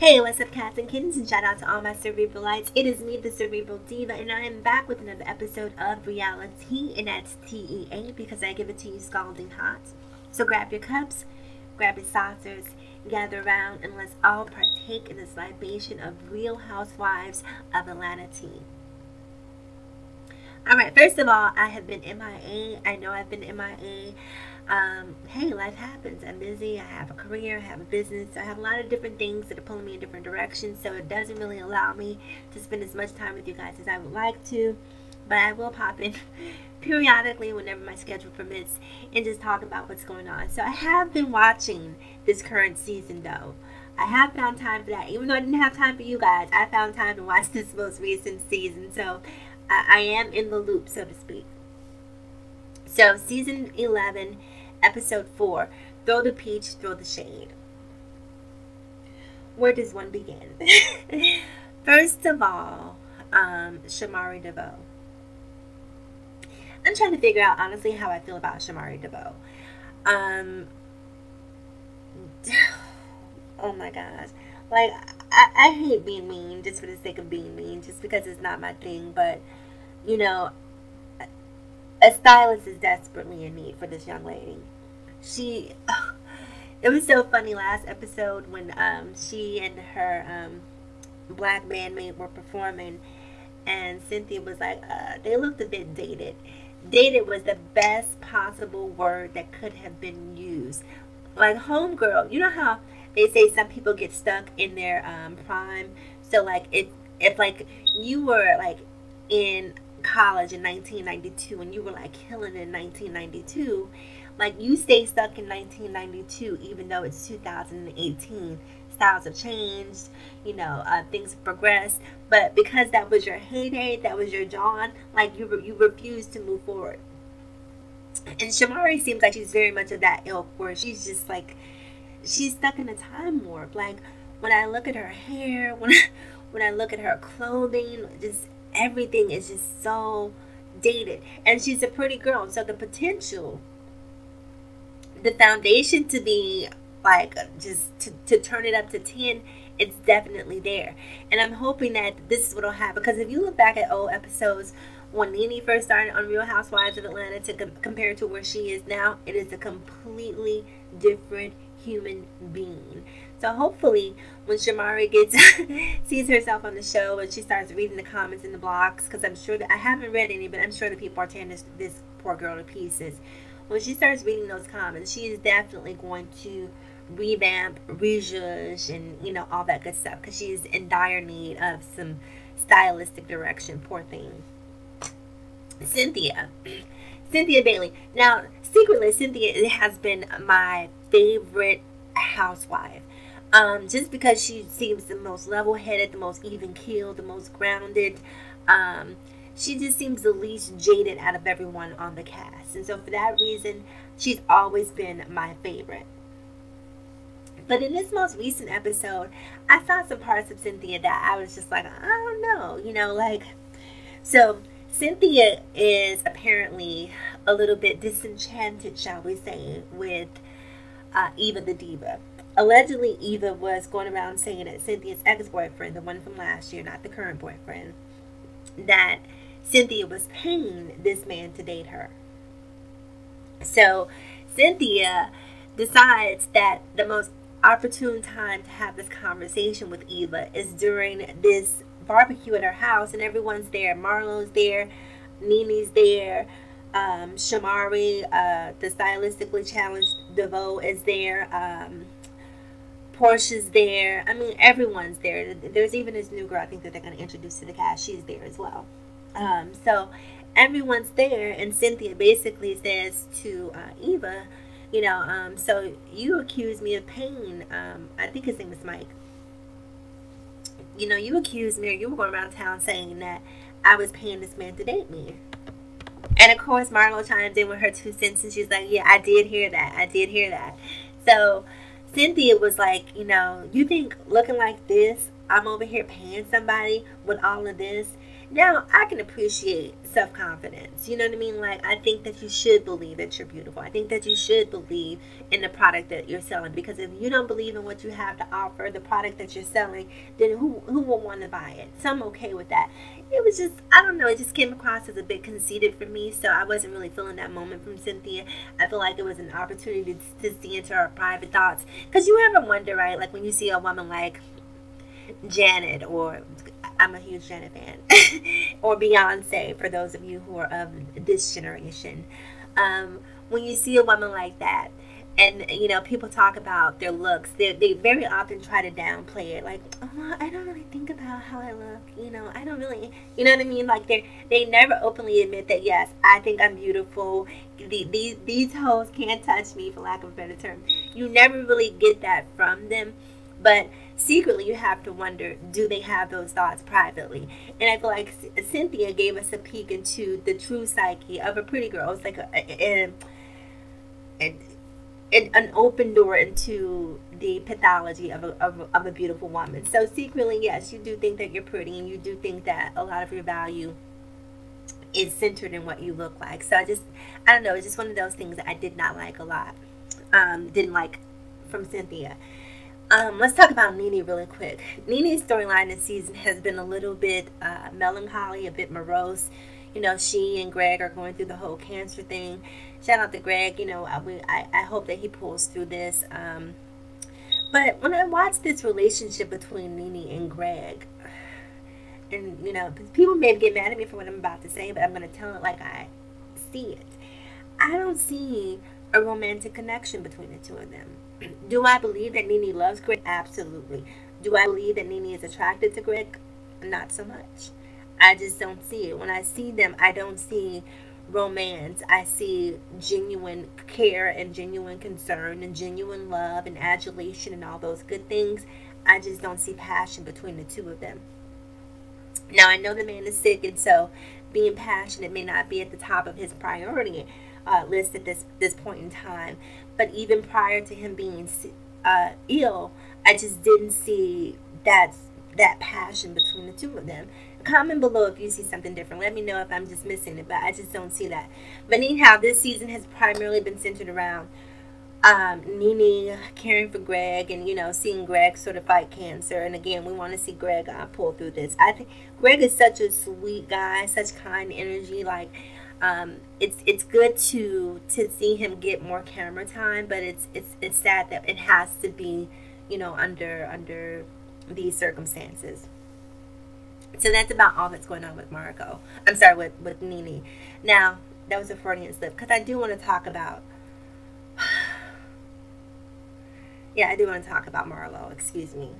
Hey, what's up, cats and kittens, and shout out to all my Cerebralites. It is me, the Cerebral Diva, and I am back with another episode of RealiTEA, and that's TEA because I give it to you scalding hot. So grab your cups, grab your saucers, gather around, and let's all partake in this libation of Real Housewives of Atlanta tea. Alright, first of all, I have been MIA. I know I've been MIA. Hey, life happens. I'm busy. I have a career. I have a business. I have a lot of different things that are pulling me in different directions, so it doesn't really allow me to spend as much time with you guys as I would like to. But I will pop in periodically whenever my schedule permits and just talk about what's going on. So I have been watching this current season, though. I have found time for that. Even though I didn't have time for you guys, I found time to watch this most recent season. So I am in the loop, so to speak. So season 11, episode 4, Throw the Peach, Throw the Shade. Where does one begin? First of all, Shamari DeVoe. I'm trying to figure out, honestly, how I feel about Shamari DeVoe. Oh my gosh. Like, I hate being mean just for the sake of being mean, just because it's not my thing. But, you know, a stylist is desperately in need for this young lady. It was so funny last episode when she and her black bandmate were performing, and Cynthia was like, they looked a bit dated. Dated was the best possible word that could have been used. Like, homegirl, you know how they say some people get stuck in their prime? So like if like you were like in college in 1992 and you were like killing in 1992, like you stay stuck in 1992 even though it's 2018. Styles have changed, you know, things have progressed, but because that was your heyday, that was your dawn, like you refused to move forward. And Shamari seems like she's very much of that ilk, where she's just like, she's stuck in a time warp. Like, when I look at her hair, when I look at her clothing, just everything is just so dated. And she's a pretty girl, so the potential, the foundation to be like just to turn it up to 10, it's definitely there. And I'm hoping that this is what will happen, because if you look back at old episodes when Nene first started on Real Housewives of Atlanta to compare to where she is now, it is a completely different human being. So hopefully when Shamari sees herself on the show and she starts reading the comments in the blogs, because I'm sure that I haven't read any, but I'm sure that people are tearing this poor girl to pieces. When she starts reading those comments, she is definitely going to revamp, rejudge, and, you know, all that good stuff, because she's in dire need of some stylistic direction. Poor thing. Cynthia Bailey. Now, secretly, Cynthia has been my favorite housewife. Just because she seems the most level-headed, the most even-keeled, the most grounded. She just seems the least jaded out of everyone on the cast. And so for that reason, she's always been my favorite. But in this most recent episode, I saw some parts of Cynthia that I was just like, I don't know, you know, like, so Cynthia is apparently a little bit disenchanted, shall we say, with Eva the Diva. Allegedly, Eva was going around saying that Cynthia's ex-boyfriend, the one from last year, not the current boyfriend, that Cynthia was paying this man to date her. So Cynthia decides that the most opportune time to have this conversation with Eva is during this barbecue at her house, and everyone's there. Marlo's there, Nene's there, Shamari, the stylistically challenged DeVoe is there, Portia's there. I mean, everyone's there. There's even this new girl I think that they're going to introduce to the cast. She's there as well. So everyone's there, and Cynthia basically says to Eva, you know, so you accuse me of paying, I think his name is Mike. You know, you accused me, or you were going around town saying that I was paying this man to date me. And of course, Marlo chimed in with her 2 cents, and she's like, yeah, I did hear that. I did hear that. So Cynthia was like, you know, you think looking like this I'm over here paying somebody with all of this. Now I can appreciate self-confidence. You know what I mean? Like, I think that you should believe that you're beautiful. I think that you should believe in the product that you're selling, because if you don't believe in what you have to offer, the product that you're selling, then who will want to buy it? So I'm okay with that. It was just, I don't know, it just came across as a bit conceited for me, so I wasn't really feeling that moment from Cynthia. I feel like it was an opportunity to see into her private thoughts. Because you ever wonder, right, like when you see a woman like Janet, or I'm a huge Janet fan, or Beyonce, for those of you who are of this generation. When you see a woman like that, and you know, people talk about their looks, they very often try to downplay it, like, oh, I don't really think about how I look, you know, I don't really, you know what I mean? Like, they never openly admit that, yes, I think I'm beautiful. These hoes can't touch me, for lack of a better term. You never really get that from them. But secretly, you have to wonder, do they have those thoughts privately? And I feel like Cynthia gave us a peek into the true psyche of a pretty girl. It's like an open door into the pathology of a beautiful woman. So secretly, yes, you do think that you're pretty, and you do think that a lot of your value is centered in what you look like. So I don't know, it's just one of those things that I did not like a lot. Didn't like from Cynthia. Let's talk about Nene really quick. Nene's storyline this season has been a little bit melancholy, a bit morose. You know, she and Greg are going through the whole cancer thing. Shout out to Greg. You know, I hope that he pulls through this. But when I watch this relationship between Nene and Greg, and, you know, people may get mad at me for what I'm about to say, but I'm going to tell it like I see it. I don't see a romantic connection between the two of them. Do I believe that Nene loves Greg? Absolutely. Do I believe that Nene is attracted to Greg? Not so much. I just don't see it. When I see them, I don't see romance. I see genuine care and genuine concern and genuine love and adulation and all those good things. I just don't see passion between the two of them. Now, I know the man is sick, and so being passionate may not be at the top of his priority list at this point in time. But even prior to him being ill, I just didn't see that passion between the two of them. Comment below if you see something different. Let me know if I'm just missing it, but I just don't see that. But anyhow, this season has primarily been centered around Nene caring for Greg, and, you know, seeing Greg sort of fight cancer. And again, we want to see Greg pull through this. I think Greg is such a sweet guy, such kind energy. Like, it's good to see him get more camera time, but it's sad that it has to be, you know, under these circumstances. So that's about all that's going on with Margot. I'm sorry, with Nene. Now, that was a Freudian slip, because I do want to talk about yeah, I do want to talk about Marlo. Excuse me.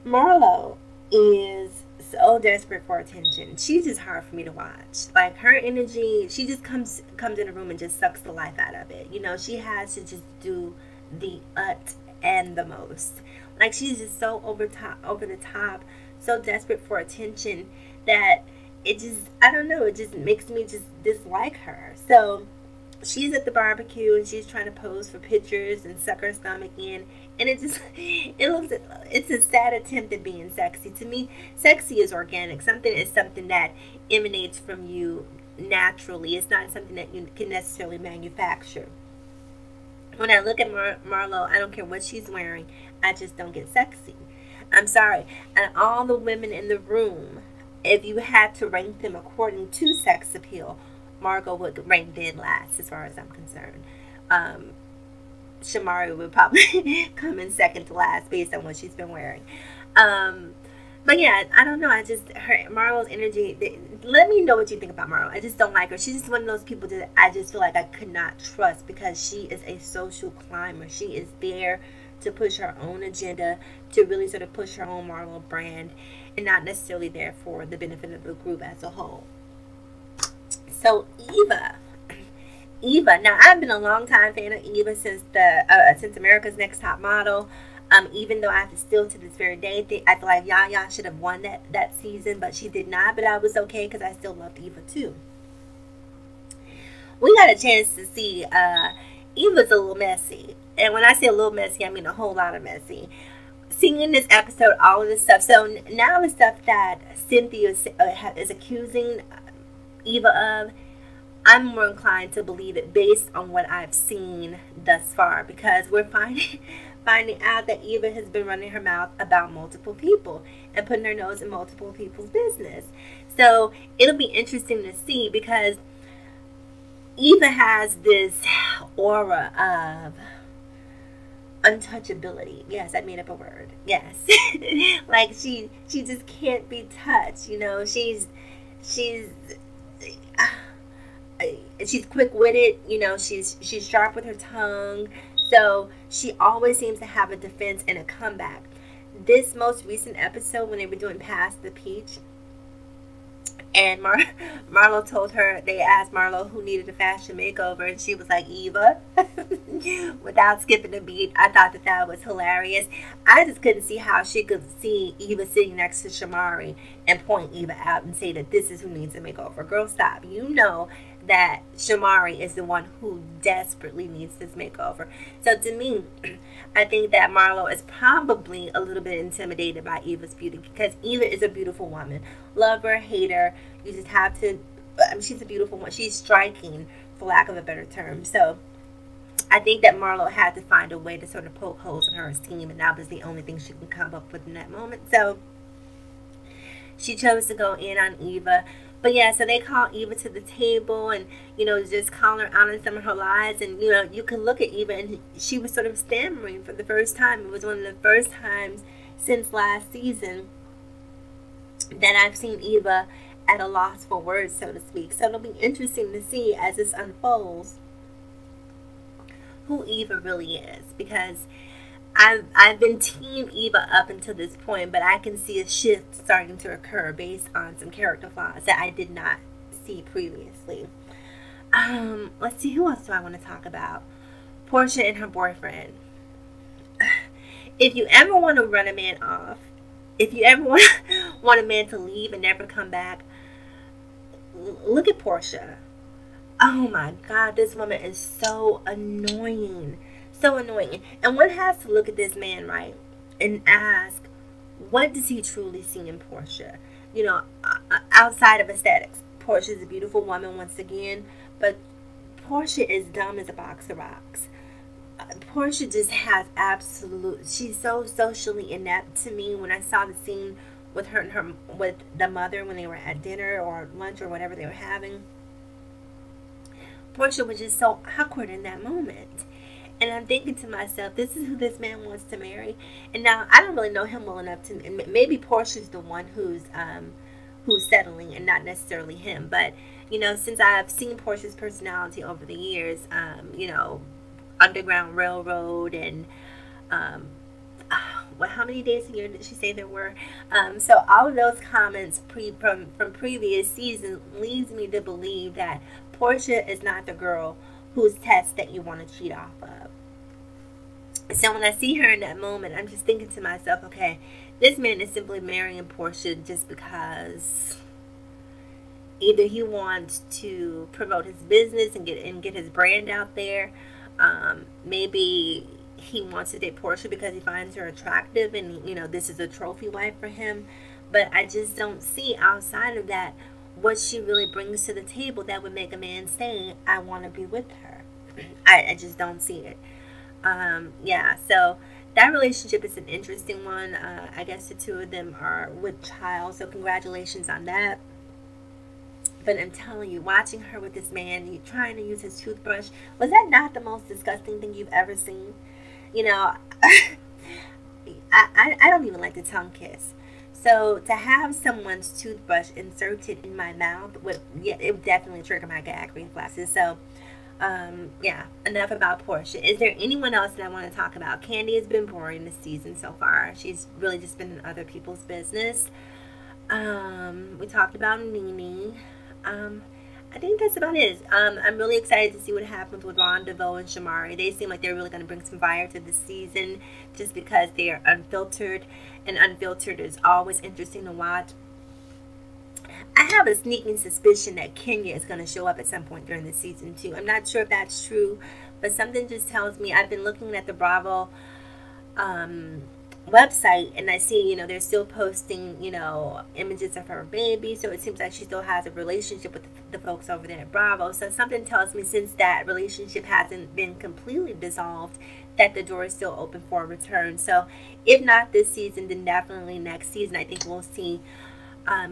Marlo is so desperate for attention. She's just hard for me to watch. Like, her energy, she just comes in a room and just sucks the life out of it. You know, she has to just do the and the most. Like, she's just so over the top, so desperate for attention that it just, I don't know, it just makes me just dislike her. So she's at the barbecue and she's trying to pose for pictures and suck her stomach in, and it's a sad attempt at being sexy. To me, sexy is organic. Something is something that emanates from you naturally. It's not something that you can necessarily manufacture. When I look at Marlo, I don't care what she's wearing, I just don't get sexy. I'm sorry. And all the women in the room, if you had to rank them according to sex appeal, Margot would rank dead last as far as I'm concerned. Shamari would probably come in second to last based on what she's been wearing. But yeah, I don't know. Marlo's energy, let me know what you think about Marlo. I just don't like her. She's just one of those people that I just feel like I could not trust, because she is a social climber. She is there to push her own agenda, to really sort of push her own Marlo brand, and not necessarily there for the benefit of the group as a whole. So Eva. Now, I've been a long time fan of Eva since America's Next Top Model. Even though I have to still to this very day I feel like Yaya should have won that season, but she did not. But I was okay because I still loved Eva too. We got a chance to see Eva's a little messy, and when I say a little messy, I mean a whole lot of messy. seeing this episode, all of this stuff. So now the stuff that Cynthia is accusing Eva of, I'm more inclined to believe it based on what I've seen thus far, because we're finding out that Eva has been running her mouth about multiple people and putting her nose in multiple people's business. So it'll be interesting to see, because Eva has this aura of untouchability. Yes, I made up a word. Yes. Like she just can't be touched. You know, she's quick-witted. You know, she's sharp with her tongue. So she always seems to have a defense and a comeback. This most recent episode, when they were doing Pass the Peach, and Marlo told her, they asked Marlo who needed a fashion makeover, and she was like, Eva, without skipping a beat. I thought that was hilarious. I just couldn't see how she could see Eva sitting next to Shamari and point Eva out and say that this is who needs a makeover. Girl, stop. You know that Shamari is the one who desperately needs this makeover. So to me, I think that Marlo is probably a little bit intimidated by Eva's beauty, because Eva is a beautiful woman. Love her, hate her, you just have to, she's a beautiful woman. She's striking, for lack of a better term. So I think that Marlo had to find a way to sort of poke holes in her esteem, and that was the only thing she could come up with in that moment. So she chose to go in on Eva. But yeah, so they call Eva to the table and, you know, just call her out on some of her lies. And, you know, you can look at Eva and she was sort of stammering for the first time. It was one of the first times since last season that I've seen Eva at a loss for words, so to speak. So it'll be interesting to see as this unfolds who Eva really is, because I've been team Eva up until this point, but I can see a shift starting to occur based on some character flaws that I did not see previously. Let's see, who else do I want to talk about? Portia and her boyfriend. If you ever want to run a man off, if you ever want a man to leave and never come back, look at Portia. Oh my God, this woman is so annoying. So annoying. And one has to look at this man, right, and ask, what does he truly see in Portia? You know, outside of aesthetics, Portia is a beautiful woman once again, but Portia is dumb as a box of rocks. Portia just has she's so socially inept to me. When I saw the scene with her and with the mother when they were at dinner or lunch or whatever they were having, Portia was just so awkward in that moment. And I'm thinking to myself, this is who this man wants to marry. And now I don't really know him well enough to, maybe Portia's the one who's settling and not necessarily him. But, you know, since I've seen Portia's personality over the years, you know, Underground Railroad and, how many days a year did she say there were? So all of those comments from previous seasons leads me to believe that Portia is not the girl whose test that you want to cheat off of. So when I see her in that moment, I'm just thinking to myself, okay, this man is simply marrying Portia just because either he wants to promote his business and get his brand out there. Maybe he wants to date Portia because he finds her attractive and, you know, this is a trophy wife for him. But I just don't see outside of that what she really brings to the table that would make a man say, I want to be with her. I just don't see it. Yeah, so that relationship is an interesting one. I guess the two of them are with child, so congratulations on that. But I'm telling you, watching her with this man, you trying to use his toothbrush, was that not the most disgusting thing you've ever seen? You know, I don't even like to tongue kiss. So to have someone's toothbrush inserted in my mouth it would definitely trigger my gag reflexes. So yeah, enough about Portia. Is there anyone else that I want to talk about? Candy has been boring this season so far. She's really just been in other people's business. We talked about Nene. I think that's about it. I'm really excited to see what happens with Ron, DeVoe, and Shamari. They seem like they're really going to bring some fire to this season just because they are unfiltered, and unfiltered is always interesting to watch. I have a sneaking suspicion that Kenya is going to show up at some point during the season too. I'm not sure if that's true, but something just tells me. I've been looking at the Bravo website, and I see, they're still posting, images of her baby. So it seems like she still has a relationship with the folks over there at Bravo. So something tells me, since that relationship hasn't been completely dissolved, that the door is still open for a return. So if not this season, then definitely next season, I think we'll see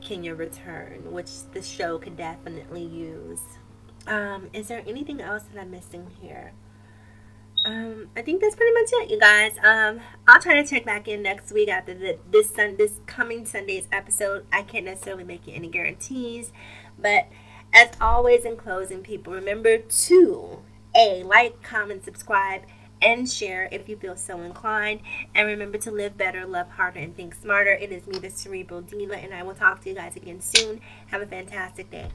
Kenya return, which the show could definitely use. Is there anything else that I'm missing here? I think that's pretty much it, you guys. I'll try to check back in next week after this coming Sunday's episode. I can't necessarily make you any guarantees, but as always, in closing, people, remember to like, comment, subscribe, and share if you feel so inclined. And remember to live better, love harder, and think smarter. It is me, the Cerebral Diva, and I will talk to you guys again soon. Have a fantastic day.